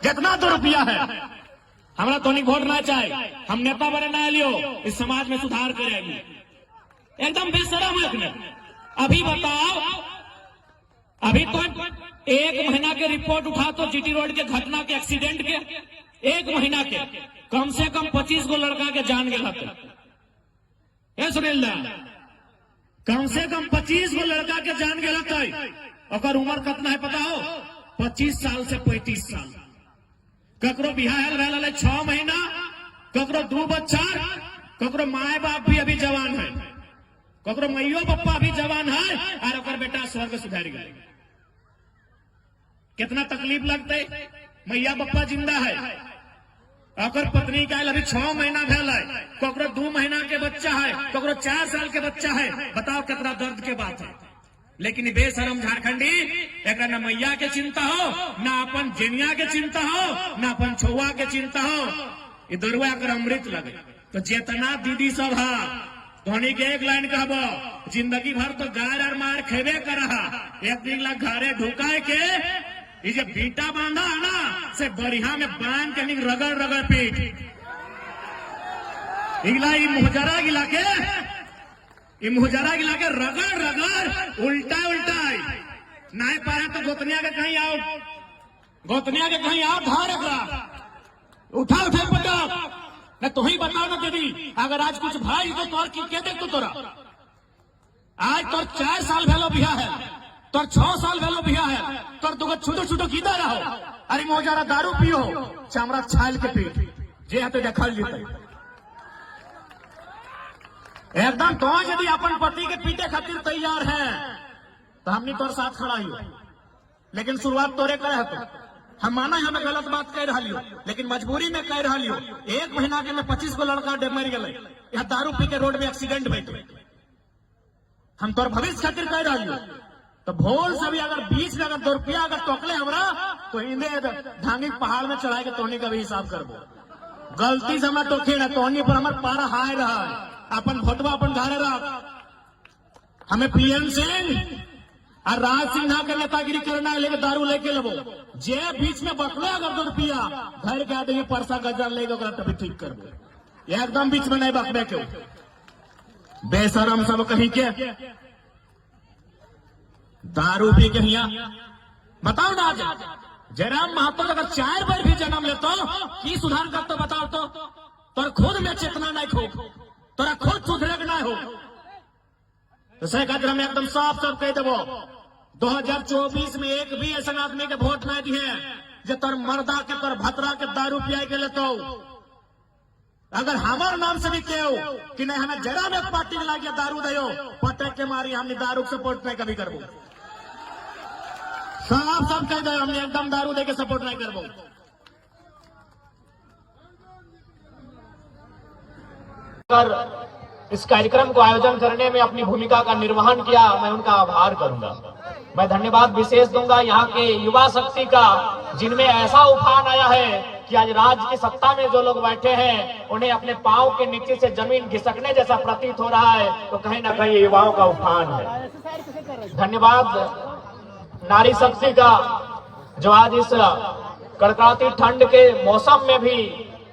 जितना 2 रुपया है हमारा तो नहीं वोट ना चाहे, हम नेता बने ना लियो, इस समाज में सुधार करेगी। एकदम बेशरम है। अभी बताओ, अभी तो 1 महीना के रिपोर्ट उठा तो जीटी रोड के घटना के एक्सीडेंट के 1 महीना के कम से कम 25 गो लड़का के जान गया था। सुनील दा, कम से कम 25 गो लड़का के जान गया था। और उम्र कितना है पता हो? 25 साल से 35 साल। ककरो बिहार रहा 6 महीना, ककरो 2 बच्चा, ककरो माए बाप भी अभी जवान है, ककरो मैयो पप्पा भी जवान है और ओकर बेटा स्वर्ग सुधार गए। कितना तकलीफ लगते। मैया पप्पा जिंदा है, अगर पत्नी का अभी 6 महीना भेल है, ककरो 2 महीना के बच्चा है, ककरो 4 साल के बच्चा है। बताओ कितना दर्द के बात है। लेकिन बेशरम झारखंडी एक न मैया के चिंता हो, ना अपन जेनिया के चिंता हो, ना अपन छुआ के चिंता हो। इधर अगर अमृत लगे तो जितना दीदी सब है धोनी के एक लाइन कहबो, जिंदगी भर तो गार और मार खेबे कर रहा, एक दिन ला घरे ढुकाए के ये जो बीटा बांधा है ना, से बढ़िया में बांध के रगड़ रगड़ पीट इगला मुहजरा गिला के रगड़ रगड़ उल्टा नहीं पाया तो गोतनिया के कहीं आओ, धार उठा पटक न। तो ही बताओ ना दीदी, अगर आज कुछ भाई तो तोर के देख तो तोरा आज तोर 4 साल भेलो बिया है, तोर 6 साल भेलो बिया है, तोर दुगो छूटो कीदा रहो। अरे मोजारा दारू पियो, चमड़ा छाल के पीठ जे हते देखल जीते एकदम। तो यदि अपन पति के पीटे खातिर तैयार है तो हमने तोर साथ खड़ा ही, लेकिन शुरुआत तोरे करे है। तो हम माना हमें गलत बात कह रहा लियो, लेकिन मजबूरी में कह रहा लियो। 1 महीना के में 25 गो लड़का मर गए, यहाँ दारू पी के रोड में एक्सीडेंट बैठे। हम तोर भविष्य खातिर कह रहा लियो। तो भोल से भी अगर बीच में अगर 2 रुपया अगर टोकले हमरा तो इन्हें धांगी पहाड़ में चढ़ाए के तोहनी का भी हिसाब करबो। गलती से हमारा टोके ना तोहनी पर हमारे पारा हाय रहा है। अपन भोटवा अपन घरे रख। हमें पीएम सिंह और राज सिन्हा के नेतागिरी करना है, लेके दारू लेके लेबो। जे बीच में बकले अगर 2 रुपया घर के आदमी परसा गजर लेके तभी ठीक करबो। एकदम बीच में नहीं बकबे क्यों, बेशरम सब कहीं के दारू पी के हिया। बताओ ना, आज जयराम महतो अगर 4 बार भी जन्म लेतो की सुधार करते बताओ तो? तोर खुद में चेतना नहीं खो, तोरा खुद सुधरे ना हो। तो सही खातिर हम एकदम साफ कह देवो, 2024 में एक भी ऐसा आदमी के वोट नहीं दिए जो तोर मर्दा के तोर भतरा के दारू पिया के लेतो। अगर हमारे नाम से भी कहो कि नहीं हमें जरा में पार्टी में लागे दारू दो, पटक के मारी हमने दारू सपोर्ट नहीं कभी करबो। सब कह दो, हमने एकदम दारू दे के सपोर्ट नहीं करबो। इस कार्यक्रम को आयोजन करने में अपनी भूमिका का निर्वहन किया, मैं उनका आभार करूंगा। मैं धन्यवाद विशेष दूंगा यहाँ के युवा शक्ति का, जिनमें ऐसा उफान आया है कि आज राज्य की सत्ता में जो लोग बैठे हैं उन्हें अपने पांव के नीचे से जमीन घिसकने जैसा प्रतीत हो रहा है। तो कहीं ना कहीं युवाओं का उफान है। धन्यवाद नारी शक्ति का, जो आज इस कड़कड़ाती ठंड के मौसम में भी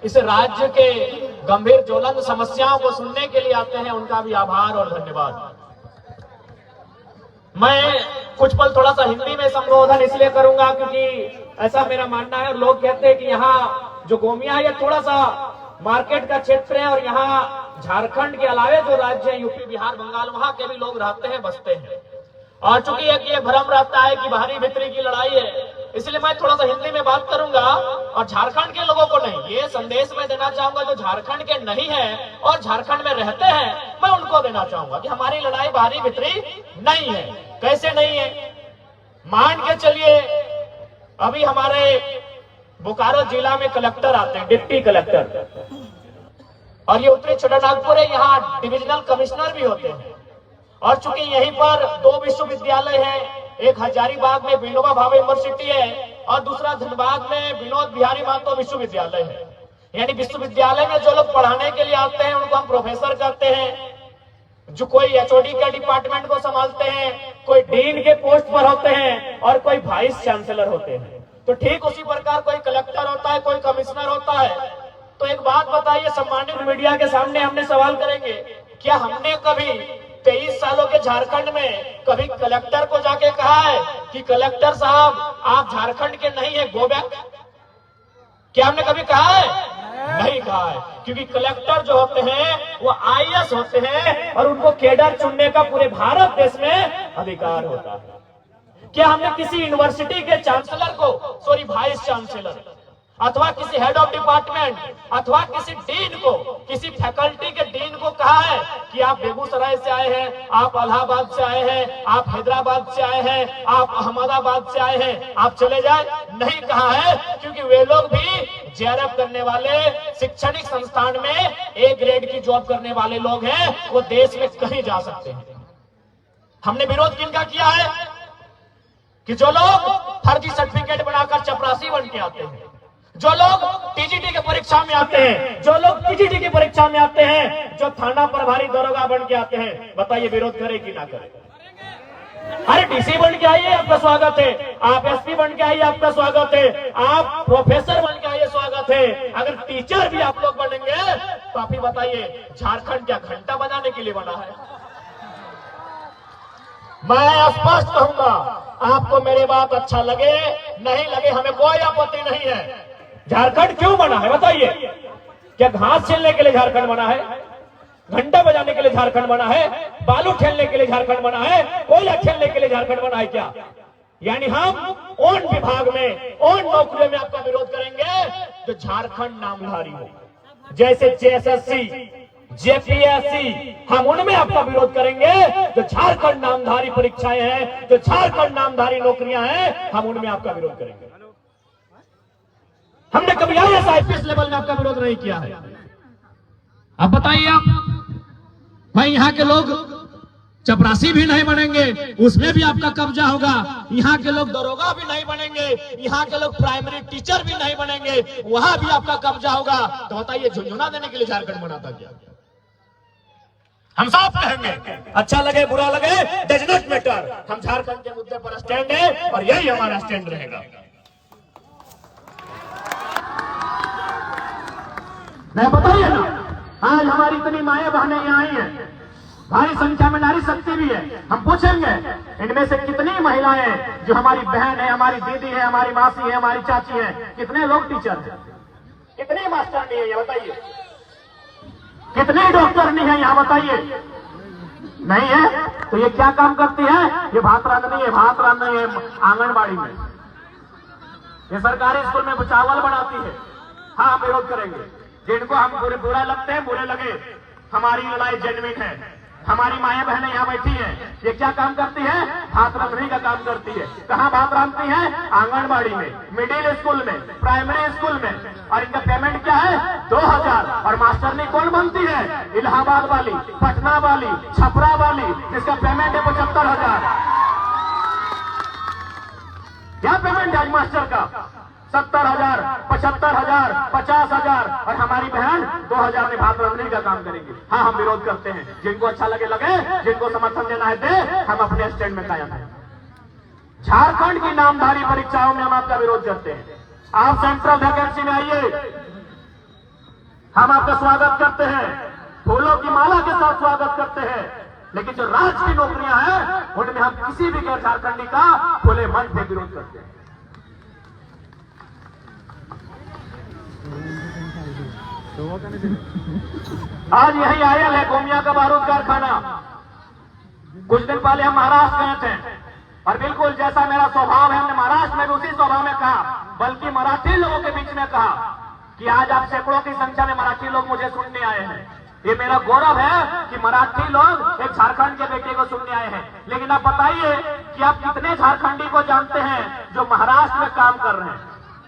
इस राज्य के गंभीर ज्वलंत समस्याओं को सुनने के लिए आते हैं। उनका भी आभार और धन्यवाद। मैं कुछ पल थोड़ा सा हिंदी में संबोधन इसलिए करूंगा क्योंकि ऐसा मेरा मानना है, और लोग कहते हैं कि यहाँ जो गोमिया है ये थोड़ा सा मार्केट का क्षेत्र है, और यहाँ झारखंड के अलावे जो राज्य है यूपी बिहार बंगाल वहां के भी लोग रहते हैं, बसते हैं। और चूंकि ये भ्रम रहता है कि बाहरी भीतरी की लड़ाई है, इसलिए मैं थोड़ा सा हिंदी में बात करूंगा और झारखंड के लोगों को नहीं, ये संदेश मैं देना चाहूंगा जो झारखंड के नहीं है और झारखंड में रहते हैं, मैं उनको देना चाहूंगा कि हमारी लड़ाई बाहरी भीतरी नहीं है। कैसे नहीं है? मान के चलिए, अभी हमारे बोकारो जिला में कलेक्टर आते हैं, डिप्टी कलेक्टर, और ये उत्तरी छोटानागपुर है, यहाँ डिविजनल कमिश्नर भी होते हैं। और चूंकि यहीं पर 2 विश्वविद्यालय हैं, एक हजारीबाग में विनोबा भावे यूनिवर्सिटी है और दूसरा धनबाद में विनोद बिहारी महतो विश्वविद्यालय है। यानी विश्वविद्यालय में जो लोग पढ़ाने के लिए आते हैं उनको हम प्रोफेसर कहते हैं, जो कोई एचओडी के डिपार्टमेंट को संभालते हैं, कोई डीन के पोस्ट पर होते हैं और कोई वाइस चांसलर होते हैं। तो ठीक उसी प्रकार कोई कलेक्टर होता है, कोई कमिश्नर होता है। तो एक बात बताइए, सम्मानित मीडिया के सामने हमने सवाल करेंगे, क्या हमने कभी 23 सालों के झारखंड में कभी कलेक्टर को जाके कहा है कि कलेक्टर साहब आप झारखंड के नहीं है, गो बैक? क्या हमने कभी कहा है? नहीं कहा है, क्योंकि कलेक्टर जो होते हैं वो आईएएस होते हैं और उनको कैडर चुनने का पूरे भारत देश में अधिकार होता है। क्या हमने किसी यूनिवर्सिटी के चांसलर को, सॉरी वाइस चांसलर, अथवा किसी हेड ऑफ डिपार्टमेंट अथवा किसी डीन को, किसी फैकल्टी के डीन को कहा है कि आप बेगूसराय से आए हैं, आप इलाहाबाद से आए हैं, आप हैदराबाद से आए हैं, आप अहमदाबाद से आए हैं, आप चले जाए? नहीं कहा है, क्योंकि वे लोग भी जेआरएफ करने वाले, शैक्षणिक संस्थान में ए ग्रेड की जॉब करने वाले लोग हैं, वो देश में कहीं जा सकते हैं। हमने विरोध किनका किया है कि जो लोग फर्जी सर्टिफिकेट बनाकर चपरासी बन के आते हैं, जो लोग टीजीटी की परीक्षा में आते हैं, जो लोग टीजीटी की परीक्षा में आते हैं, जो थाना प्रभारी दरोगा बन के आते हैं, बताइए विरोध करे कि ना करे? अरे डीसी बन के आइए, आपका स्वागत है। आप एसपी बन के आइए, आपका स्वागत है। आप प्रोफेसर बन के आइए, स्वागत है। अगर टीचर भी आप लोग बनेंगे तो आप ही बताइए, झारखंड क्या घंटा बजाने के लिए बना है? मैं स्पष्ट कहूंगा, आपको मेरी बात अच्छा लगे नहीं लगे, हमें कोई आपत्ति नहीं है। झारखंड क्यों बना है बताइए? क्या घास छीलने के लिए झारखंड बना है? घंटा बजाने के लिए झारखंड बना है? बालू खेलने के लिए झारखंड बना है? कोयला खेलने के लिए झारखंड बना है क्या? यानी हम उन विभाग में, उन नौकरियों में आपका विरोध करेंगे जो झारखंड नामधारी हो, जैसे जेएसएससी, जेपीएससी, हम उनमें आपका विरोध करेंगे। जो झारखंड नामधारी परीक्षाएं हैं, जो झारखंड नामधारी नौकरियां हैं, हम उनमें आपका विरोध करेंगे। हमने कभी आईएएस आईपीएस लेवल में आपका विरोध नहीं किया है। अब बताइए आप, भाई यहाँ के लोग चपरासी भी नहीं बनेंगे, उसमें भी आपका कब्जा होगा। यहाँ के लोग दरोगा भी नहीं बनेंगे, यहाँ के लोग प्राइमरी टीचर भी नहीं बनेंगे, वहां भी आपका कब्जा होगा। तो बताइए, झुंझुना देने के लिए झारखंड बना था क्या? हम साफ कहेंगे, अच्छा लगे बुरा लगे, डज नॉट मैटर, हम झारखंड के मुद्दे पर स्टैंड है और यही हमारा स्टैंड रहेगा। नहीं बताइए ना, आज हमारी इतनी माएं बहनें यहाँ आई हैं, भारी संख्या में नारी शक्ति भी है। हम पूछेंगे इनमें से कितनी महिलाएं जो हमारी बहन है, हमारी दीदी है, हमारी मासी है, हमारी चाची है, कितने लोग टीचर हैं, कितने मास्टर नहीं है ये बताइए, कितने डॉक्टर नहीं है यहाँ बताइए? नहीं है तो ये क्या काम करती है? ये भात रांधनी है, भात रांधनी है आंगनबाड़ी में, ये सरकारी स्कूल में चावल बनाती है। हाँ, हम विरोध करेंगे। जिनको हम बुरा लगते हैं, बुरे लगे, हमारी लड़ाई जेन्युइन है। हमारी माएं बहनें यहाँ बैठी हैं, ये क्या काम करती है? भात रांधने का काम करती है। कहाँ भात रांधती है? आंगनबाड़ी में, मिडिल स्कूल में, प्राइमरी स्कूल में। और इनका पेमेंट क्या है? 2000। और मास्टरनी कौन बनती है? इलाहाबाद वाली, पटना वाली, छपरा वाली, जिसका पेमेंट है 75,000। क्या पेमेंट है आज मास्टर का? 70,000, 75,000, 50,000। और हमारी बहन 2,000 में भात रांधने का काम करेंगी। हाँ, हम विरोध करते हैं। जिनको अच्छा लगे लगे, जिनको समर्थन देना है दे, हम अपने स्टैंड में कायम हैं। झारखंड की नामधारी परीक्षाओं में हम आपका विरोध करते हैं। आप सेंट्रल वैकेंसी में आइए, हम आपका स्वागत करते हैं, फूलों की माला के साथ स्वागत करते हैं। लेकिन जो राज्य की नौकरियां हैं, उनमें हम किसी भी गैर झारखंडी का खुले मन से विरोध करते हैं। आज यही आयल है गोमिया का बारूद कारखाना। कुछ दिन पहले हम महाराष्ट्र गए थे और बिल्कुल जैसा मेरा स्वभाव है, हमने महाराष्ट्र में भी उसी स्वभाव में कहा, बल्कि मराठी लोगों के बीच में कहा कि आज आप सैकड़ों की संख्या में मराठी लोग मुझे सुनने आए हैं। ये मेरा गौरव है कि मराठी लोग एक झारखंड के बेटे को सुनने आए हैं। लेकिन आप बताइए कि आप कितने झारखंडी को जानते हैं जो महाराष्ट्र में काम कर रहे हैं?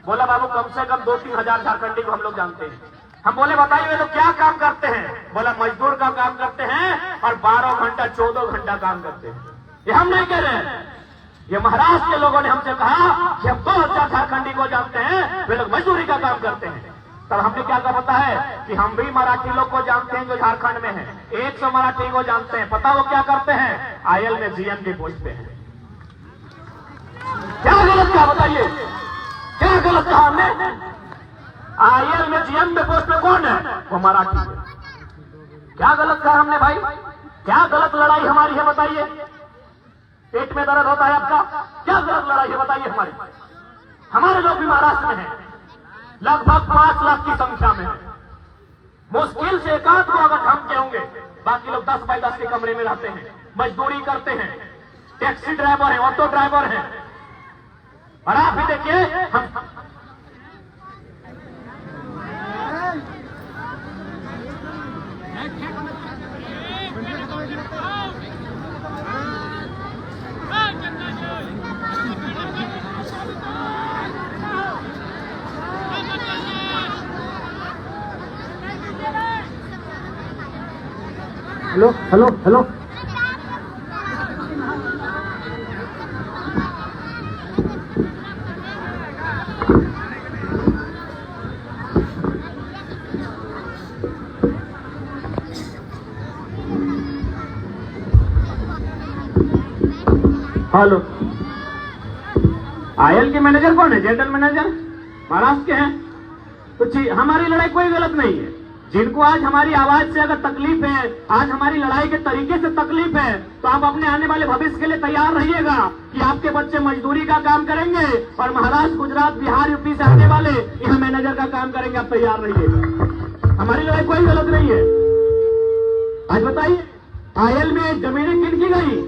बोला बाबू कम से कम 2-3 हजार झारखंडी को हम लोग जानते हैं। हम बोले बताइए वे लोग क्या काम करते हैं? बोला मजदूर का काम करते हैं और 12 घंटा 14 घंटा काम करते हैं। ये हम नहीं कह रहे हैं, ये महाराष्ट्र के लोगों ने हमसे कहा कि हम 2000 झारखंडी को जानते हैं, वे लोग मजदूरी का काम करते हैं। तब हमने क्या कहा पता है कि हम भी मराठी लोग को जानते हैं जो झारखंड में है, 100 मराठी को जानते हैं। पता वो क्या करते हैं? आयल में जीएम की पोस्ट पे है। क्या गलत क्या बताइए? गलत कहा हमने? आईएल में जीएम में पोस्ट में कौन है? वो मराठी है। क्या गलत कहा हमने भाई? क्या गलत लड़ाई हमारी है बताइए? पेट में दर्द होता है आपका? क्या गलत लड़ाई है बताइए हमारी? हमारे लोग भी महाराष्ट्र में हैं, लगभग 5 लाख की संख्या में है। मुश्किल से एकाध को अगर हम के होंगे, बाकी लोग 10 बाई 10 के कमरे में रहते हैं, मजदूरी करते हैं, टैक्सी ड्राइवर है, ऑटो ड्राइवर है। और आप भी देखिए, हम hello hello hello hello, IL के मैनेजर कौन है? जनरल मैनेजर महाराष्ट्र के हैं। तो हमारी लड़ाई कोई गलत नहीं है। जिनको आज हमारी आवाज से अगर तकलीफ है, आज हमारी लड़ाई के तरीके से तकलीफ है, तो आप अपने आने वाले भविष्य के लिए तैयार रहिएगा कि आपके बच्चे मजदूरी का काम करेंगे और महाराष्ट्र, गुजरात, बिहार, यूपी से आने वाले यहाँ मैनेजर का काम करेंगे। आप तैयार रहिएगा। हमारी लड़ाई कोई गलत नहीं है। आज बताइए, आईएल में जमीनें किन की गई?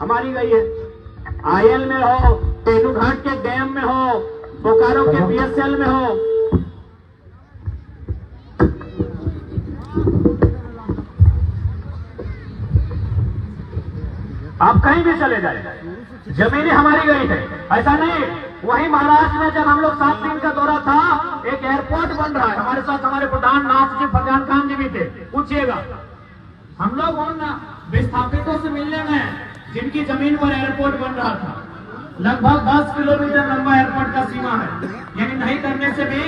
हमारी गई है। आईएल में हो, तेनूघाट के डैम में हो, बोकारो के बीएसएल में हो, आप कहीं भी चले जाए, जमीनें हमारी गई है। ऐसा नहीं, वहीं महाराष्ट्र में जब हम लोग 7 दिन का दौरा था, एक एयरपोर्ट बन रहा है। हमारे साथ हमारे प्रधान नाथ जी, फरजान खान जी भी थे। पूछिएगा, हम लोग उन विस्थापितों से मिलने में जिनकी जमीन पर एयरपोर्ट बन रहा था। लगभग 10 किलोमीटर लंबा एयरपोर्ट का सीमा है, यानी नहीं करने से भी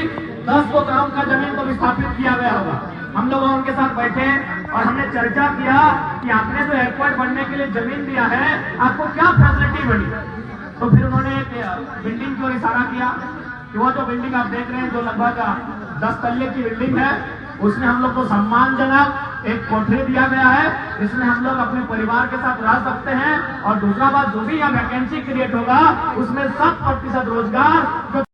10 गो गांव का जमीन को विस्थापित किया गया होगा। हम लोग उनके साथ बैठे और हमने चर्चा किया कि आपने जो एयरपोर्ट बनने के लिए जमीन दिया है, आपको क्या फैसिलिटी बनी? तो फिर उन्होंने एक बिल्डिंग की ओर इशारा किया कि वो जो बिल्डिंग आप देख रहे हैं, जो लगभग 10 तल्ले की बिल्डिंग है, उसमें हम लोग को सम्मानजनक एक कोठरी दिया गया है, इसमें हम लोग अपने परिवार के साथ रह सकते हैं। और दूसरा बात, जो भी यहाँ वैकेंसी क्रिएट होगा, उसमें 100% रोजगार जो